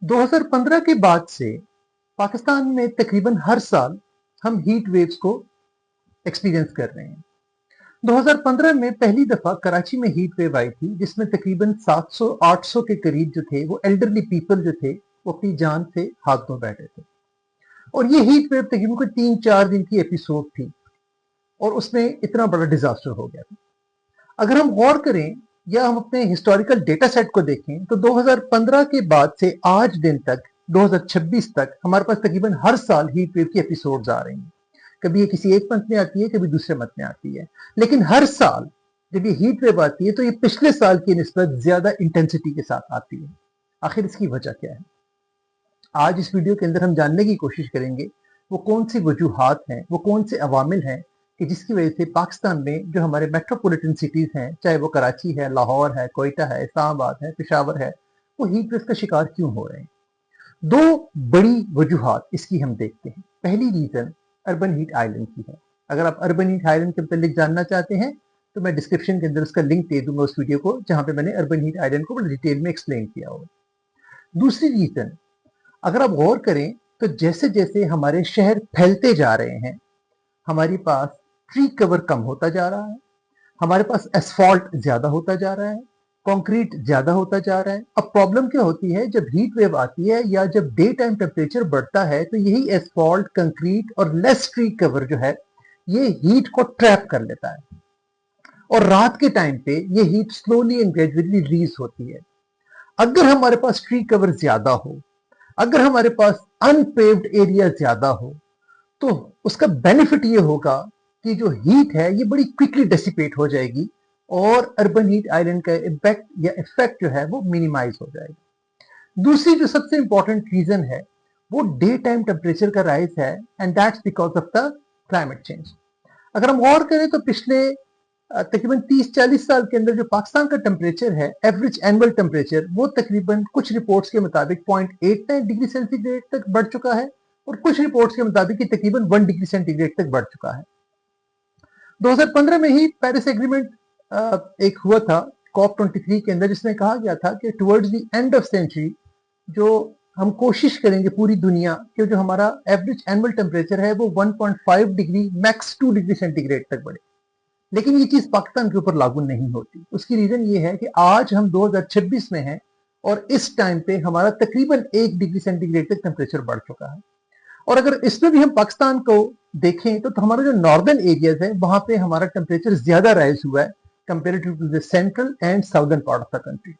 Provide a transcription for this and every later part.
2015 के बाद से पाकिस्तान में तकरीबन हर साल हम हीट वेव्स को एक्सपीरियंस कर रहे हैं। 2015 में पहली दफा कराची में हीट वेव आई थी, जिसमें तकरीबन 700-800 के करीब जो थे वो एल्डरली पीपल जो थे वो अपनी जान से हाथ धो बैठे थे। और ये हीट वेव तकरीबन कोई 3-4 दिन की एपिसोड थी और उसमें इतना बड़ा डिजास्टर हो गया था। अगर हम गौर करें या हम अपने हिस्टोरिकल डेटा सेट को देखें तो 2015 के बाद से आज दिन तक 2026 तक हमारे पास तकरीबन हर साल हीट वेव की एपिसोड्स आ रही हैं। कभी ये किसी एक मंथ में आती है, कभी दूसरे मंथ में आती है, लेकिन हर साल जब ये हीट वेव आती है तो ये पिछले साल की निस्बत ज्यादा इंटेंसिटी के साथ आती है। आखिर इसकी वजह क्या है? आज इस वीडियो के अंदर हम जानने की कोशिश करेंगे वो कौन सी वजूहात हैं, वो कौन से अवामिल हैं कि जिसकी वजह से पाकिस्तान में जो हमारे मेट्रोपॉलिटन सिटीज हैं, चाहे वो कराची है, लाहौर है, कोयटा है, इस्लामाबाद है, पेशावर है, वो हीट वेव का शिकार क्यों हो रहे हैं। दो बड़ी वजूहात इसकी हम देखते हैं। पहली रीजन अर्बन हीट आइलैंड की है। अगर आप अर्बन हीट आइलैंड के मतलब जानना चाहते हैं तो मैं डिस्क्रिप्शन के अंदर उसका लिंक दे दूंगा उस वीडियो को, जहां पे मैंने अर्बन हीट आइलैंड को बड़ी डिटेल में एक्सप्लेन किया होगा। दूसरी रीजन, अगर आप गौर करें तो जैसे जैसे हमारे शहर फैलते जा रहे हैं, हमारे पास ट्री कवर कम होता जा रहा है, हमारे पास एसफॉल्ट ज्यादा होता जा रहा है, कंक्रीट ज्यादा होता जा रहा है। अब प्रॉब्लम क्या होती है, जब हीट वेव आती है या जब डे टाइम टेम्परेचर बढ़ता है तो यही एसफॉल्ट, कंक्रीट और लेस ट्री कवर जो है ये हीट को ट्रैप कर लेता है और रात के टाइम पे ये heat slowly and gradually release होती है। अगर हमारे पास ट्री कवर ज्यादा हो, अगर हमारे पास अनपेव्ड एरिया ज्यादा हो, तो उसका बेनिफिट ये होगा कि जो हीट है ये बड़ी क्विकली डेसिपेट हो जाएगी और अर्बन हीट आइलैंड का इम्पैक्ट या इफेक्ट जो है वो मिनिमाइज हो जाएगा। दूसरी जो सबसे इंपॉर्टेंट रीजन है वो डे टाइम टेम्परेचर का राइज है, and that's because of the climate change. अगर हम गौर करें तो पिछले तकरीबन 30-40 साल के अंदर जो पाकिस्तान का टेम्परेचर है, एवरेज एनुअल टेम्परेचर, वो तकरीबन कुछ रिपोर्ट्स के मुताबिक 0.89 डिग्री सेंटीग्रेड तक बढ़ चुका है और कुछ रिपोर्ट्स के मुताबिक तकरीबन 1 डिग्री सेंटीग्रेड तक बढ़ चुका है। 2015 में ही पेरिस एग्रीमेंट एक हुआ था COP23 के अंदर, जिसमें कहा गया था कि towards the end of century जो हम कोशिश करेंगे पूरी दुनिया कि जो हमारा एवरेज एनुअल टेम्परेचर है वो 1.5 डिग्री मैक्स 2 डिग्री सेंटीग्रेड तक बढ़े। लेकिन ये चीज पाकिस्तान के ऊपर लागू नहीं होती। उसकी रीजन ये है कि आज हम 2026 में हैं और इस टाइम पे हमारा तकरीबन 1 डिग्री सेंटीग्रेड तक टेम्परेचर बढ़ चुका है। और अगर इसमें भी हम पाकिस्तान को देखें तो हमारा जो नॉर्दर्न एरियाज है वहां पे हमारा टेम्परेचर ज्यादा राइज हुआ है comparative to the central and southern part of the country.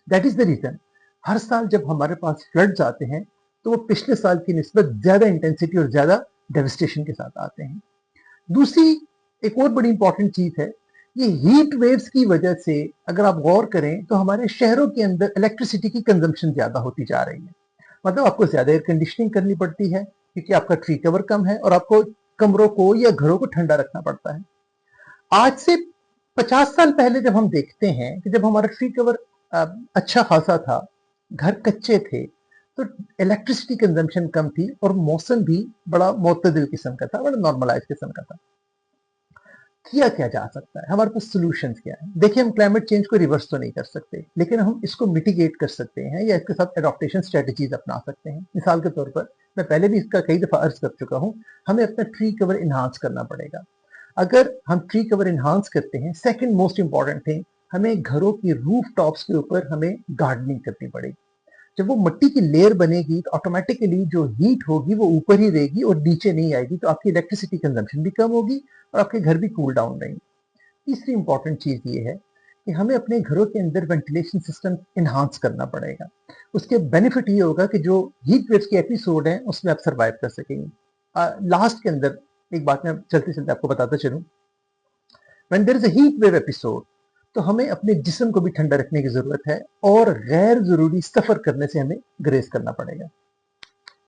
That is the reason हर साल जब हमारे पास फ्लड्स आते हैं तो वो पिछले साल की निस्बत ज्यादा इंटेंसिटी और ज्यादा डेविस्टेशन के साथ आते हैं। दूसरी एक और बड़ी इंपॉर्टेंट चीज है, ये हीट वेव्स की वजह से अगर आप गौर करें तो हमारे शहरों के अंदर इलेक्ट्रिसिटी की कंजम्पशन ज्यादा होती जा रही है। मतलब आपको ज्यादा एयर कंडीशनिंग करनी पड़ती है क्योंकि आपका ट्री कवर कम है और आपको कमरों को या घरों को ठंडा रखना पड़ता है। आज से 50 साल पहले जब हम देखते हैं कि जब हमारा ट्री कवर अच्छा खासा था, घर कच्चे थे, तो इलेक्ट्रिसिटी कंजम्पशन कम थी और मौसम भी बड़ा मोतदिल किस्म का था, बड़ा नॉर्मलाइज किस्म का था। किया क्या जा सकता है, हमारे पास सोल्यूशंस क्या है? देखिए, हम क्लाइमेट चेंज को रिवर्स तो नहीं कर सकते, लेकिन हम इसको मिटिगेट कर सकते हैं या इसके साथ एडॉप्टेशन स्ट्रेटजीज अपना सकते हैं। मिसाल के तौर पर मैं पहले भी इसका कई दफा अर्ज कर चुका हूं, हमें अपना ट्री कवर इन्हांस करना पड़ेगा। अगर हम ट्री कवर इन्हांस करते हैं, सेकंड मोस्ट इंपॉर्टेंट थिंग, हमें घरों की रूफ टॉप्स के ऊपर हमें गार्डनिंग करनी पड़ेगी। जब वो मिट्टी की लेयर बनेगी तो ऑटोमेटिकली जो हीट होगी वो ऊपर ही रहेगी और नीचे नहीं आएगी, तो आपकी इलेक्ट्रिसिटी कंजम्पशन भी कम होगी और आपके घर भी कूल डाउन रहेंगे। तीसरी इंपॉर्टेंट चीज ये है कि हमें अपने घरों के अंदर वेंटिलेशन सिस्टम इन्हांस करना पड़ेगा। उसके बेनिफिट ये होगा कि जो हीट वेव्स के एपिसोड हैं उसमें आप सर्वाइव कर सकेंगे। लास्ट के अंदर एक बात मैं चलते चलते आपको बताता चलूं, when there is a heat wave episode तो हमें अपने जिस्म को भी ठंडा रखने की जरूरत है और गैर जरूरी सफर करने से हमें ग्रेज करना पड़ेगा।